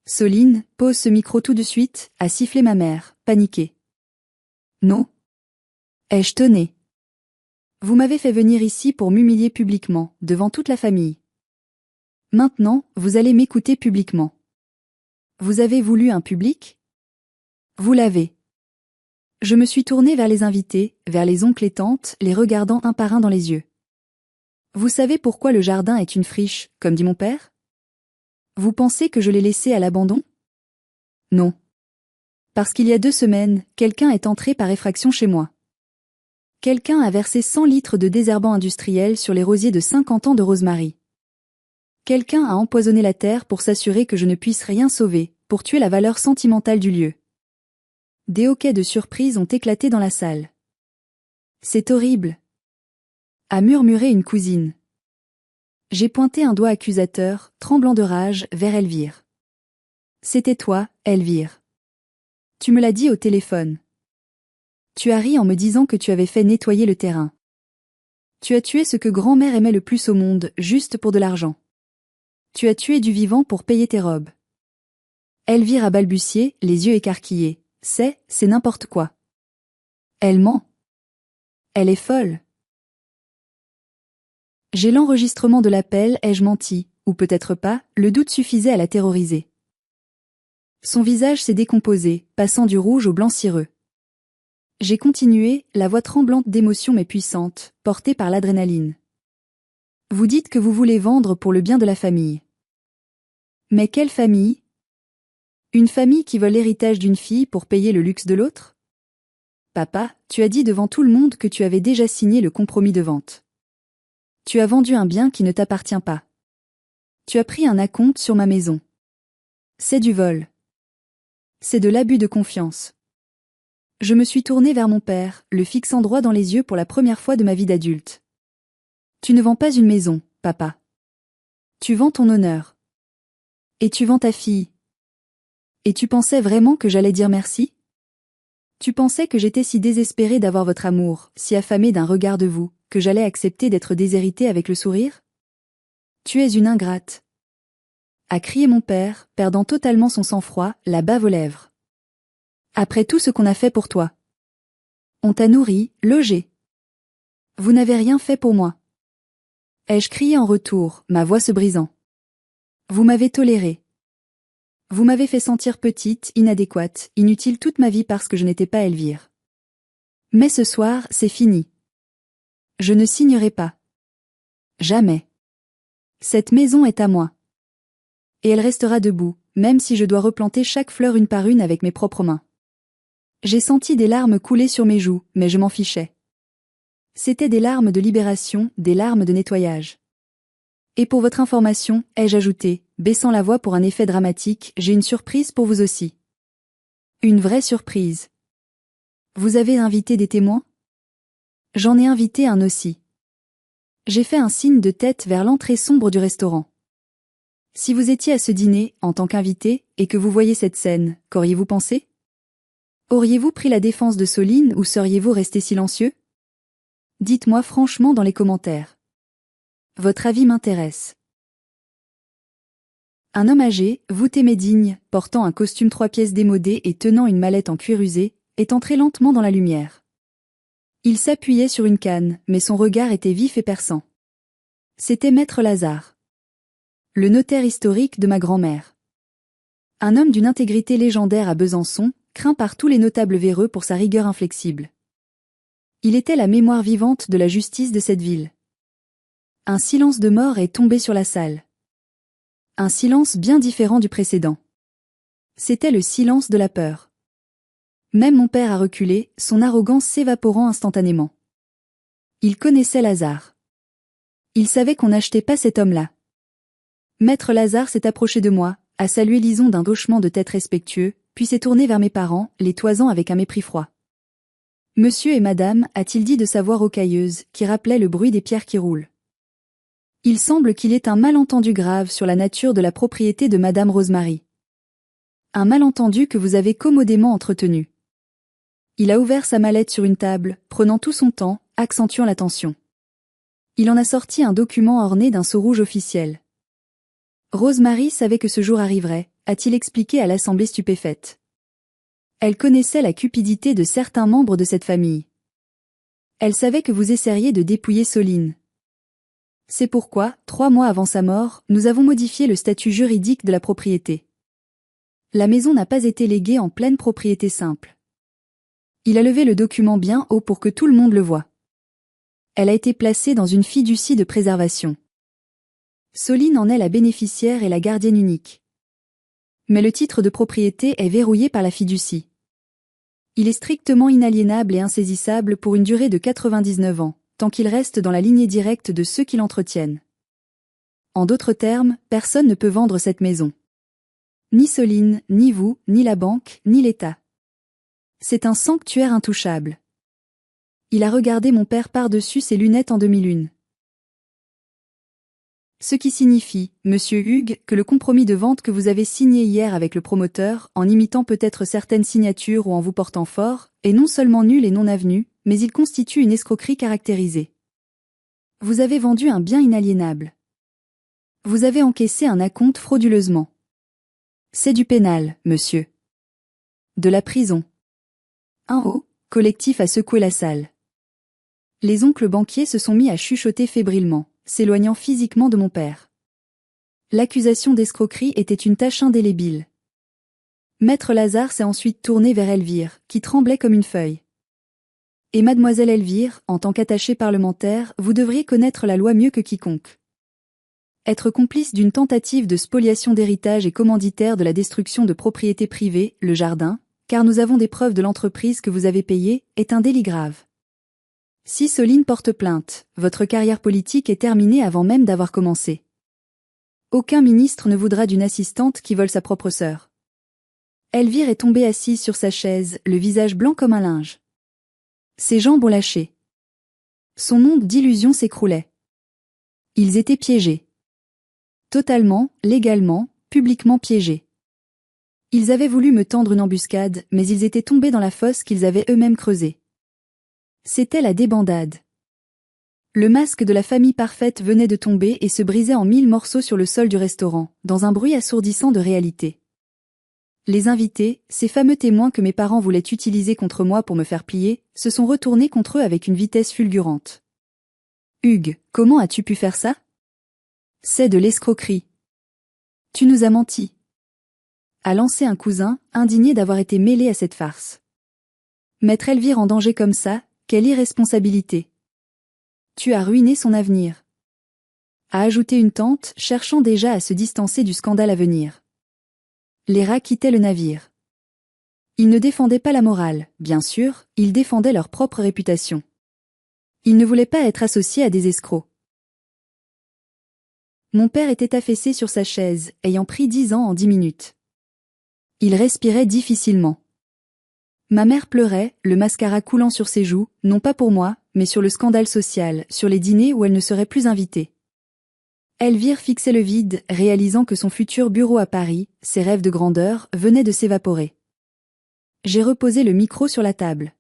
Soline, pose ce micro tout de suite, a sifflé ma mère, paniquée. Non. Ai-je tonné ? Vous m'avez fait venir ici pour m'humilier publiquement, devant toute la famille. Maintenant, vous allez m'écouter publiquement. Vous avez voulu un public ? Vous l'avez. Je me suis tournée vers les invités, vers les oncles et tantes, les regardant un par un dans les yeux. Vous savez pourquoi le jardin est une friche, comme dit mon père ? Vous pensez que je l'ai laissé à l'abandon ? Non. Parce qu'il y a 2 semaines, quelqu'un est entré par effraction chez moi. Quelqu'un a versé 100 litres de désherbant industriel sur les rosiers de 50 ans de Rosemary. Quelqu'un a empoisonné la terre pour s'assurer que je ne puisse rien sauver, pour tuer la valeur sentimentale du lieu. Des hoquets de surprise ont éclaté dans la salle. C'est horrible, a murmuré une cousine. J'ai pointé un doigt accusateur, tremblant de rage, vers Elvire. C'était toi, Elvire. Tu me l'as dit au téléphone. Tu as ri en me disant que tu avais fait nettoyer le terrain. Tu as tué ce que grand-mère aimait le plus au monde, juste pour de l'argent. Tu as tué du vivant pour payer tes robes. Elvire a balbutié, les yeux écarquillés. C'est n'importe quoi. Elle ment. Elle est folle. J'ai l'enregistrement de l'appel, ai-je menti, ou peut-être pas, le doute suffisait à la terroriser. Son visage s'est décomposé, passant du rouge au blanc cireux. J'ai continué, la voix tremblante d'émotion mais puissante, portée par l'adrénaline. Vous dites que vous voulez vendre pour le bien de la famille. Mais quelle famille ? Une famille qui vole l'héritage d'une fille pour payer le luxe de l'autre ? Papa, tu as dit devant tout le monde que tu avais déjà signé le compromis de vente. Tu as vendu un bien qui ne t'appartient pas. Tu as pris un acompte sur ma maison. C'est du vol. C'est de l'abus de confiance. Je me suis tournée vers mon père, le fixant droit dans les yeux pour la première fois de ma vie d'adulte. Tu ne vends pas une maison, papa. Tu vends ton honneur. Et tu vends ta fille. Et tu pensais vraiment que j'allais dire merci ? Tu pensais que j'étais si désespérée d'avoir votre amour, si affamée d'un regard de vous, que j'allais accepter d'être déshéritée avec le sourire ? Tu es une ingrate. A crié mon père, perdant totalement son sang-froid, la bave aux lèvres. Après tout ce qu'on a fait pour toi. On t'a nourri, logé. Vous n'avez rien fait pour moi. Ai-je crié en retour, ma voix se brisant. Vous m'avez toléré. Vous m'avez fait sentir petite, inadéquate, inutile toute ma vie parce que je n'étais pas Elvire. Mais ce soir, c'est fini. Je ne signerai pas. Jamais. Cette maison est à moi. Et elle restera debout, même si je dois replanter chaque fleur une par une avec mes propres mains. J'ai senti des larmes couler sur mes joues, mais je m'en fichais. C'étaient des larmes de libération, des larmes de nettoyage. Et pour votre information, ai-je ajouté, baissant la voix pour un effet dramatique, j'ai une surprise pour vous aussi. Une vraie surprise. Vous avez invité des témoins ? J'en ai invité un aussi. J'ai fait un signe de tête vers l'entrée sombre du restaurant. Si vous étiez à ce dîner, en tant qu'invité, et que vous voyez cette scène, qu'auriez-vous pensé ? Auriez-vous pris la défense de Soline ou seriez-vous resté silencieux ? Dites-moi franchement dans les commentaires. Votre avis m'intéresse. Un homme âgé, voûté mais digne, portant un costume 3 pièces démodé et tenant une mallette en cuir usé, est entré lentement dans la lumière. Il s'appuyait sur une canne, mais son regard était vif et perçant. C'était Maître Lazare. Le notaire historique de ma grand-mère. Un homme d'une intégrité légendaire à Besançon, craint par tous les notables véreux pour sa rigueur inflexible. Il était la mémoire vivante de la justice de cette ville. Un silence de mort est tombé sur la salle. Un silence bien différent du précédent. C'était le silence de la peur. Même mon père a reculé, son arrogance s'évaporant instantanément. Il connaissait Lazare. Il savait qu'on n'achetait pas cet homme-là. Maître Lazare s'est approché de moi, a salué Lison d'un hochement de tête respectueux, puis s'est tourné vers mes parents, les toisant avec un mépris froid. Monsieur et madame, a-t-il dit de sa voix rocailleuse, qui rappelait le bruit des pierres qui roulent. Il semble qu'il y ait un malentendu grave sur la nature de la propriété de madame Rosemary. Un malentendu que vous avez commodément entretenu. Il a ouvert sa mallette sur une table, prenant tout son temps, accentuant la tension. Il en a sorti un document orné d'un sceau rouge officiel. Rosemary savait que ce jour arriverait, a-t-il expliqué à l'assemblée stupéfaite. Elle connaissait la cupidité de certains membres de cette famille. Elle savait que vous essaieriez de dépouiller Soline. C'est pourquoi, 3 mois avant sa mort, nous avons modifié le statut juridique de la propriété. La maison n'a pas été léguée en pleine propriété simple. Il a levé le document bien haut pour que tout le monde le voie. Elle a été placée dans une fiducie de préservation. Soline en est la bénéficiaire et la gardienne unique. Mais le titre de propriété est verrouillé par la fiducie. Il est strictement inaliénable et insaisissable pour une durée de 99 ans, tant qu'il reste dans la lignée directe de ceux qui l'entretiennent. En d'autres termes, personne ne peut vendre cette maison. Ni Soline, ni vous, ni la banque, ni l'État. C'est un sanctuaire intouchable. Il a regardé mon père par-dessus ses lunettes en demi-lune. Ce qui signifie, monsieur Hugues, que le compromis de vente que vous avez signé hier avec le promoteur, en imitant peut-être certaines signatures ou en vous portant fort, est non seulement nul et non avenu, mais il constitue une escroquerie caractérisée. Vous avez vendu un bien inaliénable. Vous avez encaissé un acompte frauduleusement. C'est du pénal, monsieur. De la prison. Un haut collectif a secoué la salle. Les oncles banquiers se sont mis à chuchoter fébrilement, s'éloignant physiquement de mon père. L'accusation d'escroquerie était une tâche indélébile. Maître Lazare s'est ensuite tourné vers Elvire, qui tremblait comme une feuille. Et mademoiselle Elvire, en tant qu'attachée parlementaire, vous devriez connaître la loi mieux que quiconque. Être complice d'une tentative de spoliation d'héritage et commanditaire de la destruction de propriétés privées, le jardin, car nous avons des preuves de l'entreprise que vous avez payée, est un délit grave. Si Soline porte plainte, votre carrière politique est terminée avant même d'avoir commencé. Aucun ministre ne voudra d'une assistante qui vole sa propre sœur. Elvire est tombée assise sur sa chaise, le visage blanc comme un linge. Ses jambes ont lâché. Son monde d'illusion s'écroulait. Ils étaient piégés. Totalement, légalement, publiquement piégés. Ils avaient voulu me tendre une embuscade, mais ils étaient tombés dans la fosse qu'ils avaient eux-mêmes creusée. C'était la débandade. Le masque de la famille parfaite venait de tomber et se brisait en 1000 morceaux sur le sol du restaurant, dans un bruit assourdissant de réalité. Les invités, ces fameux témoins que mes parents voulaient utiliser contre moi pour me faire plier, se sont retournés contre eux avec une vitesse fulgurante. Hugues, comment as-tu pu faire ça? C'est de l'escroquerie. Tu nous as menti. A lancé un cousin, indigné d'avoir été mêlé à cette farce. Mettre Elvire en danger comme ça, quelle irresponsabilité. Tu as ruiné son avenir. A ajouté une tante, cherchant déjà à se distancer du scandale à venir. Les rats quittaient le navire. Ils ne défendaient pas la morale, bien sûr, ils défendaient leur propre réputation. Ils ne voulaient pas être associés à des escrocs. Mon père était affaissé sur sa chaise, ayant pris 10 ans en 10 minutes. Il respirait difficilement. Ma mère pleurait, le mascara coulant sur ses joues, non pas pour moi, mais sur le scandale social, sur les dîners où elle ne serait plus invitée. Elvire fixait le vide, réalisant que son futur bureau à Paris, ses rêves de grandeur, venaient de s'évaporer. J'ai reposé le micro sur la table.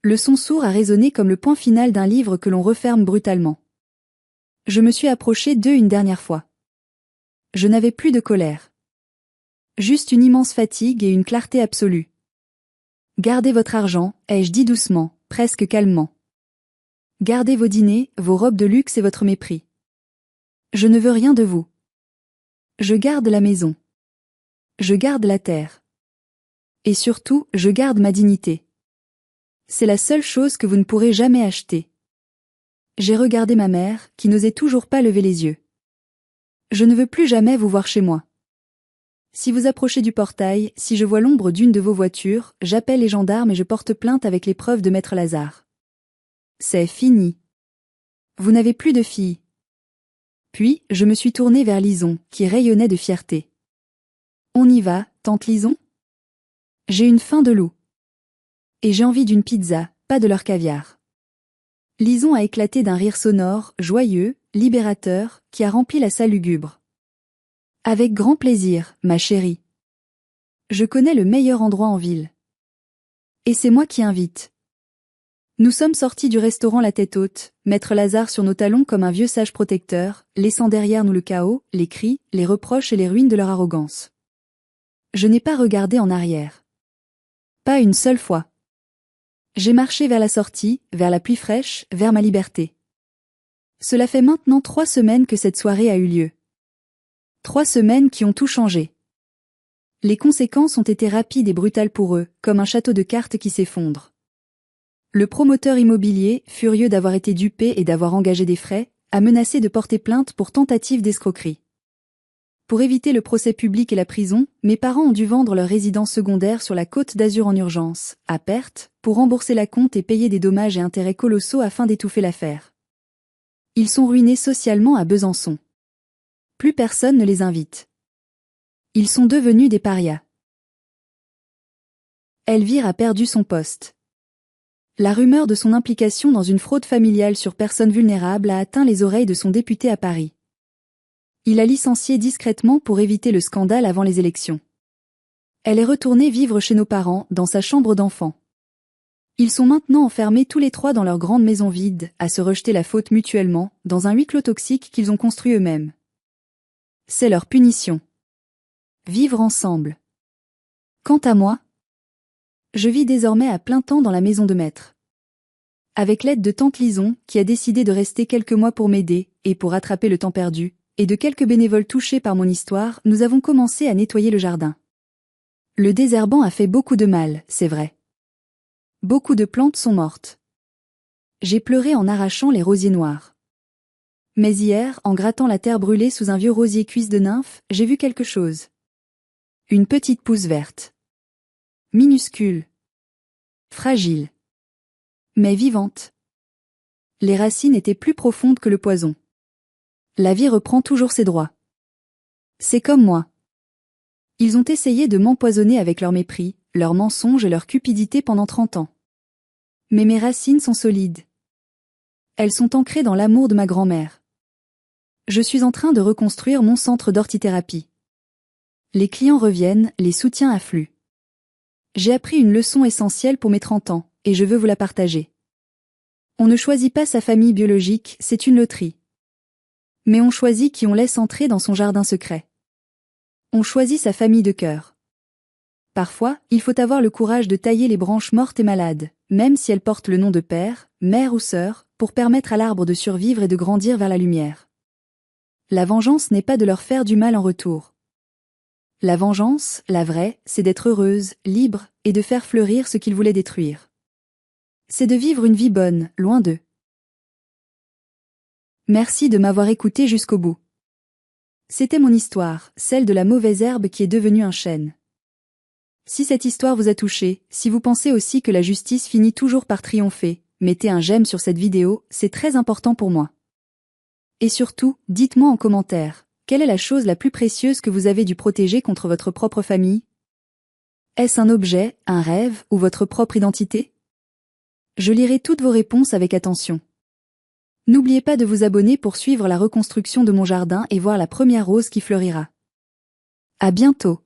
Le son sourd a résonné comme le point final d'un livre que l'on referme brutalement. Je me suis approché d'eux une dernière fois. Je n'avais plus de colère. Juste une immense fatigue et une clarté absolue. Gardez votre argent, ai-je dit doucement, presque calmement. Gardez vos dîners, vos robes de luxe et votre mépris. Je ne veux rien de vous. Je garde la maison. Je garde la terre. Et surtout, je garde ma dignité. C'est la seule chose que vous ne pourrez jamais acheter. J'ai regardé ma mère, qui n'osait toujours pas lever les yeux. Je ne veux plus jamais vous voir chez moi. Si vous approchez du portail, si je vois l'ombre d'une de vos voitures, j'appelle les gendarmes et je porte plainte avec les preuves de maître Lazare. C'est fini. Vous n'avez plus de fille. Puis, je me suis tournée vers Lison, qui rayonnait de fierté. On y va, tante Lison? J'ai une faim de loup. Et j'ai envie d'une pizza, pas de leur caviar. Lison a éclaté d'un rire sonore, joyeux, libérateur, qui a rempli la salle lugubre. Avec grand plaisir, ma chérie. Je connais le meilleur endroit en ville. Et c'est moi qui invite. Nous sommes sortis du restaurant la tête haute, maître Lazare sur nos talons comme un vieux sage protecteur, laissant derrière nous le chaos, les cris, les reproches et les ruines de leur arrogance. Je n'ai pas regardé en arrière. Pas une seule fois. J'ai marché vers la sortie, vers la pluie fraîche, vers ma liberté. Cela fait maintenant 3 semaines que cette soirée a eu lieu. 3 semaines qui ont tout changé. Les conséquences ont été rapides et brutales pour eux, comme un château de cartes qui s'effondre. Le promoteur immobilier, furieux d'avoir été dupé et d'avoir engagé des frais, a menacé de porter plainte pour tentative d'escroquerie. Pour éviter le procès public et la prison, mes parents ont dû vendre leur résidence secondaire sur la Côte d'Azur en urgence, à perte, pour rembourser la compte et payer des dommages et intérêts colossaux afin d'étouffer l'affaire. Ils sont ruinés socialement à Besançon. Plus personne ne les invite. Ils sont devenus des parias. Elvire a perdu son poste. La rumeur de son implication dans une fraude familiale sur personnes vulnérables a atteint les oreilles de son député à Paris. Il a licencié discrètement pour éviter le scandale avant les élections. Elle est retournée vivre chez nos parents, dans sa chambre d'enfant. Ils sont maintenant enfermés tous les 3 dans leur grande maison vide, à se rejeter la faute mutuellement, dans un huis clos toxique qu'ils ont construit eux-mêmes. C'est leur punition. Vivre ensemble. Quant à moi, je vis désormais à plein temps dans la maison de maître. Avec l'aide de tante Lison, qui a décidé de rester quelques mois pour m'aider, et pour rattraper le temps perdu, et de quelques bénévoles touchés par mon histoire, nous avons commencé à nettoyer le jardin. Le désherbant a fait beaucoup de mal, c'est vrai. Beaucoup de plantes sont mortes. J'ai pleuré en arrachant les rosiers noirs. Mais hier, en grattant la terre brûlée sous un vieux rosier cuisse de nymphe, j'ai vu quelque chose. Une petite pousse verte. Minuscule. Fragile. Mais vivante. Les racines étaient plus profondes que le poison. La vie reprend toujours ses droits. C'est comme moi. Ils ont essayé de m'empoisonner avec leur mépris, leurs mensonges et leur cupidité pendant 30 ans. Mais mes racines sont solides. Elles sont ancrées dans l'amour de ma grand-mère. Je suis en train de reconstruire mon centre d'orthithérapie. Les clients reviennent, les soutiens affluent. J'ai appris une leçon essentielle pour mes 30 ans, et je veux vous la partager. On ne choisit pas sa famille biologique, c'est une loterie. Mais on choisit qui on laisse entrer dans son jardin secret. On choisit sa famille de cœur. Parfois, il faut avoir le courage de tailler les branches mortes et malades, même si elles portent le nom de père, mère ou sœur, pour permettre à l'arbre de survivre et de grandir vers la lumière. La vengeance n'est pas de leur faire du mal en retour. La vengeance, la vraie, c'est d'être heureuse, libre, et de faire fleurir ce qu'ils voulaient détruire. C'est de vivre une vie bonne, loin d'eux. Merci de m'avoir écouté jusqu'au bout. C'était mon histoire, celle de la mauvaise herbe qui est devenue un chêne. Si cette histoire vous a touché, si vous pensez aussi que la justice finit toujours par triompher, mettez un j'aime sur cette vidéo, c'est très important pour moi. Et surtout, dites-moi en commentaire, quelle est la chose la plus précieuse que vous avez dû protéger contre votre propre famille? Est-ce un objet, un rêve ou votre propre identité? Je lirai toutes vos réponses avec attention. N'oubliez pas de vous abonner pour suivre la reconstruction de mon jardin et voir la première rose qui fleurira. À bientôt.